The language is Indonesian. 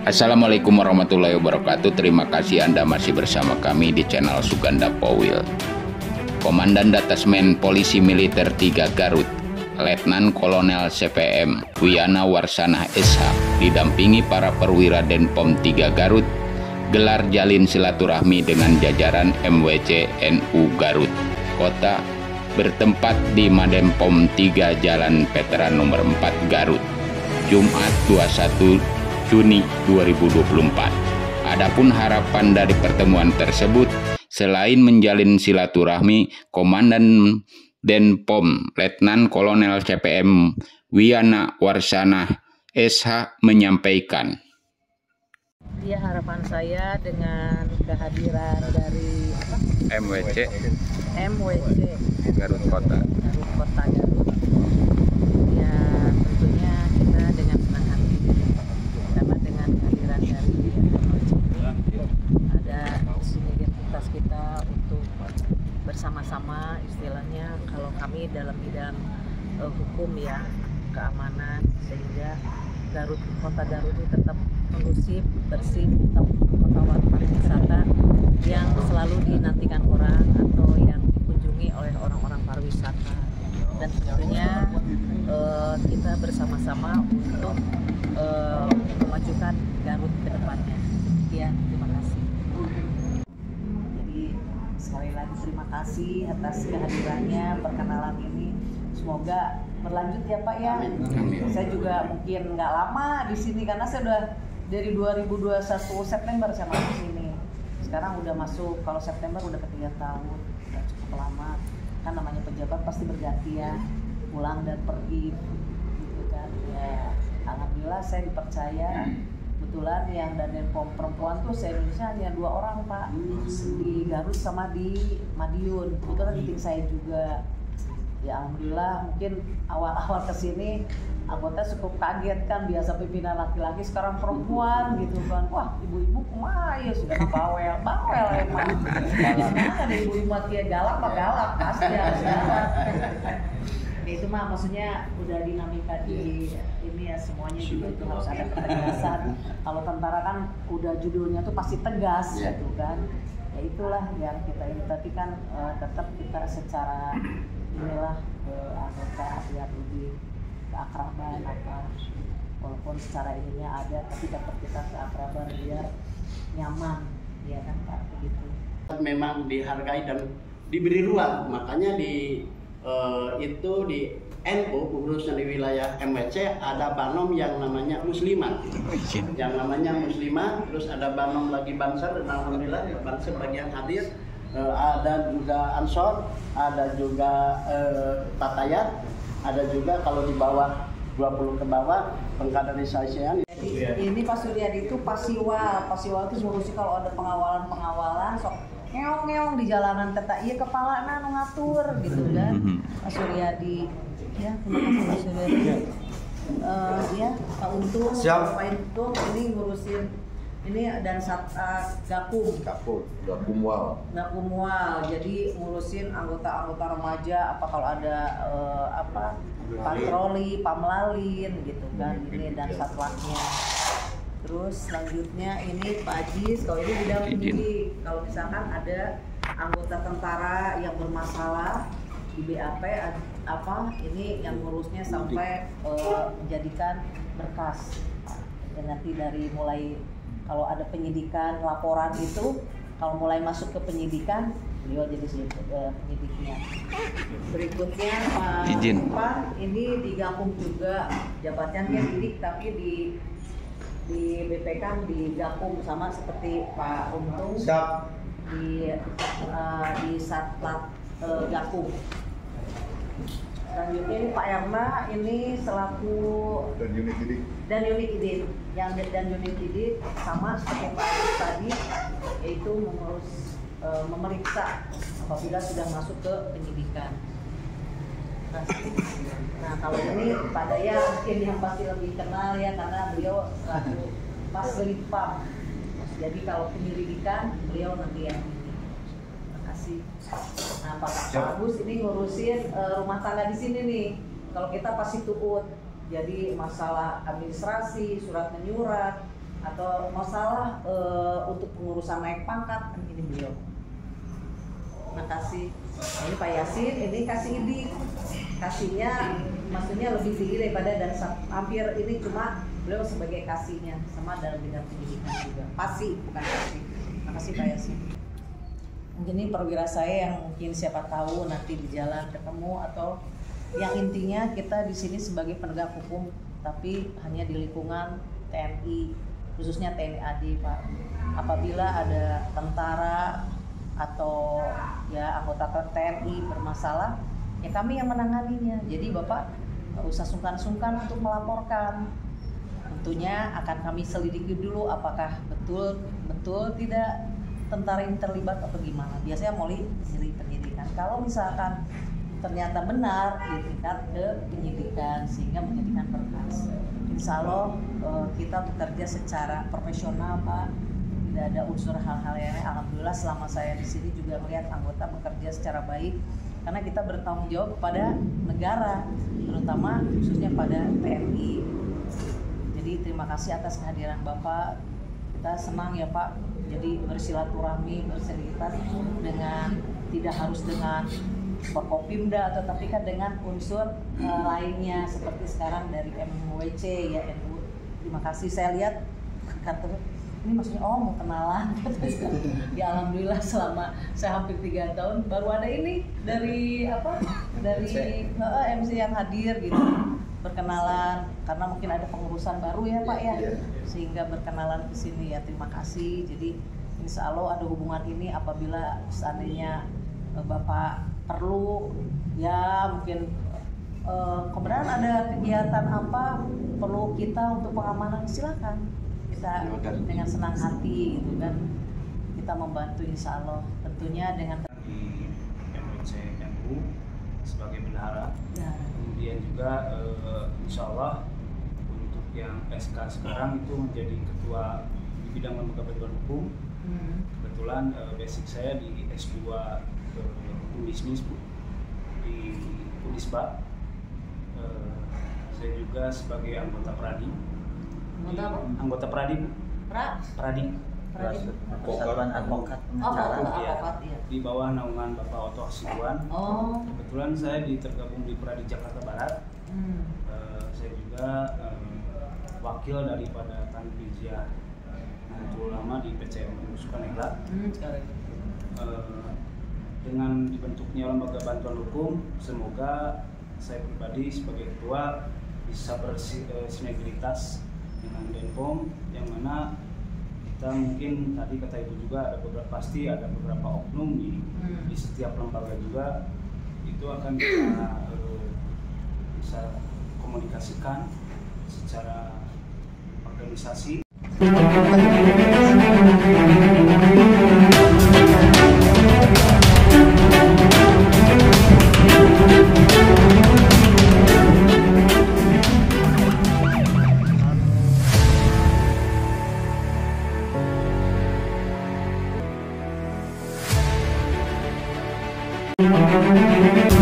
Assalamualaikum warahmatullahi wabarakatuh. Terima kasih Anda masih bersama kami di channel Suganda Powil. Komandan Detasmen Polisi Militer 3 Garut, Letnan Kolonel CPM Wiana Warsanah SH, didampingi para perwira Denpom 3 Garut, gelar jalin silaturahmi dengan jajaran MWC NU Garut Kota bertempat di Madempom 3 Jalan Veteran nomor 4 Garut, Jumat 21 Juni 2024. Adapun harapan dari pertemuan tersebut, selain menjalin silaturahmi, Komandan Denpom Letnan Kolonel CPM Wiana Warsanah SH menyampaikan, ya, harapan saya dengan kehadiran dari MWC Garut Kota Garut, ya tentunya kita dengan senang hati karena dengan kehadiran dari MWC ada sinergitas kita untuk bersama-sama, istilahnya kalau kami dalam bidang hukum ya, keamanan, sehingga Kota Garut ini tetap kondusif, bersih, tetap kota pariwisata yang selalu dinantikan orang atau yang dikunjungi oleh orang-orang pariwisata. Dan tentunya kita bersama-sama untuk memajukan Garut ke depannya. Ya, terima kasih. Jadi sekali lagi terima kasih atas kehadirannya, perkenalan ini. Semoga berlanjut ya Pak ya. Amin. Saya juga mungkin nggak lama di sini karena saya udah dari 2021 September saya masuk di sini. Sekarang udah masuk, kalau September udah ke 3 tahun, udah cukup lama. Kan namanya pejabat pasti berganti ya, pulang dan pergi gitu kan. Ya, alhamdulillah saya dipercaya. Kebetulan yang Denpom perempuan tuh se-Indonesia hanya 2 orang Pak, di Garut sama di Madiun. Kebetulan titik saya juga. Ya alhamdulillah, mungkin awal-awal kesini anggota cukup kaget kan, biasa pimpinan laki-laki sekarang perempuan gitu kan. Wah, ibu-ibu kumaha ya, sudah bawel emang. Gimana ada ibu-ibu dia galak pasti harus galak. Ya, itu mah maksudnya udah dinamika di ini ya, semuanya juga itu harus ada ketegasan. Kalau tentara kan udah judulnya tuh pasti tegas gitu kan. Ya itulah yang kita ini, tapi kan tetap kita secara inilah anggota biar lebih keakraban apa, walaupun secara ininya ada tapi tetap kita keakraban biar nyaman ya kan Pak, begitu. Memang dihargai dan diberi ruang, makanya di itu di NU khususnya di wilayah MWC ada banom yang namanya muslimah, terus ada banom lagi Banser, dan alhamdulillah Banser bagian hadir. Ada juga Ansor, ada juga Tatayat, ada juga kalau di bawah 20 ke bawah pengkaderisasian. Jadi ini Pak Suryadi itu Pasiwal itu ngurusi kalau ada pengawalan sok ngeong di jalanan teta iya kepala nu ngatur gitu kan. Pak Suryadi ya, terima kasih Pak Suryadi. Ya Pak Untung, Pak Untung ini ngurusin ini, dan Gakumwal, jadi ngurusin anggota remaja apa kalau ada patroli, pamlalin gitu kan, ini dan satwatnya. Terus selanjutnya ini Pak Ajis, kalau ini bidang penyidik, kalau misalkan ada anggota tentara yang bermasalah di BAP ini yang ngurusnya sampai menjadikan berkas. Dan nanti dari mulai kalau ada penyidikan, laporan itu kalau mulai masuk ke penyidikan, beliau jadi penyidiknya. Berikutnya Pak ini digabung juga jabatannya sidik, tapi di BPK digabung sama seperti Pak Untung di Satlat Gakum. Selanjutnya ini Pak Erna ini selaku dan unit idit sama seperti Pak Agus tadi, yaitu mengurus memeriksa apabila sudah masuk ke penyidikan. Nah kalau ini Pak Daya mungkin yang pasti lebih kenal ya, karena beliau selaku Pas Belipam. Jadi kalau penyelidikan beliau nanti yang ini. Terima kasih. Nah Pak Agus ini ngurusin rumah tangga di sini nih. Kalau kita pasti tuut. Jadi masalah administrasi, surat menyurat, atau masalah untuk pengurusan naik pangkat, ini beliau. Makasih. Ini Pak Yasin, ini kasih idik. Kasihnya maksudnya lebih tinggi daripada dan hampir ini cuma beliau sebagai kasihnya, sama dalam bidang pendidikan juga. Pasti, bukan kasih. Makasih Pak Yasin. Mungkin ini perwira saya yang mungkin siapa tahu nanti di jalan ketemu, atau yang intinya kita di sini sebagai penegak hukum, tapi hanya di lingkungan TNI, khususnya TNI AD, Pak. Apabila ada tentara atau ya anggota TNI bermasalah, ya kami yang menanganinya. Jadi Bapak nggak usah sungkan-sungkan untuk melaporkan. Tentunya akan kami selidiki dulu apakah betul tidak tentara ini terlibat atau gimana. Biasanya mulai dari penyidikan. Kalau misalkan ternyata benar, ditingkat ke penyidikan sehingga menjadikan berkas. Insya Allah kita bekerja secara profesional, Pak. Tidak ada unsur hal-hal yang lain. Alhamdulillah selama saya di sini juga melihat anggota bekerja secara baik, karena kita bertanggung jawab kepada negara, terutama khususnya pada TNI. Jadi terima kasih atas kehadiran Bapak. Kita senang ya Pak. Jadi bersilaturahmi, berserikat dengan tidak harus dengan Forkopimda, atau tapi kan dengan unsur lainnya seperti sekarang dari MWC ya NU. Terima kasih. Saya lihat kata ini maksudnya mau kenalan. Ya alhamdulillah selama saya hampir 3 tahun baru ada ini dari MC yang hadir gitu, berkenalan karena mungkin ada pengurusan baru ya Pak ya, sehingga berkenalan ke sini ya. Terima kasih. Jadi insya Allah ada hubungan ini apabila seandainya Bapak perlu ya mungkin kemudian ada kegiatan apa perlu kita untuk pengamanan, silakan kita dengan senang hati gitu kan, kita membantu insya Allah tentunya dengan di MWC NU sebagai bendahara ya. Kemudian juga insya Allah untuk yang SK sekarang itu menjadi ketua di bidang lembaga bantuan hukum. Kebetulan basic saya di S2 hukum bisnis di Unisba. Saya juga sebagai anggota Pradi. Anggota Pradi. Pradi. Persatuan Advokat Pengacara. Iya. Di bawah naungan Bapak Oto Hasibuan. Kebetulan saya tergabung di Pradi Jakarta Barat. Saya juga wakil daripada Tanfizia Nahdlatul Ulama di PCM Sukanegara. Dengan dibentuknya lembaga bantuan hukum, semoga saya pribadi sebagai ketua bisa bersinergitas dengan Denpom, yang mana kita mungkin tadi kata Ibu juga pasti ada beberapa oknum di setiap lembaga juga, itu akan kita bisa komunikasikan secara organisasi. Thank you.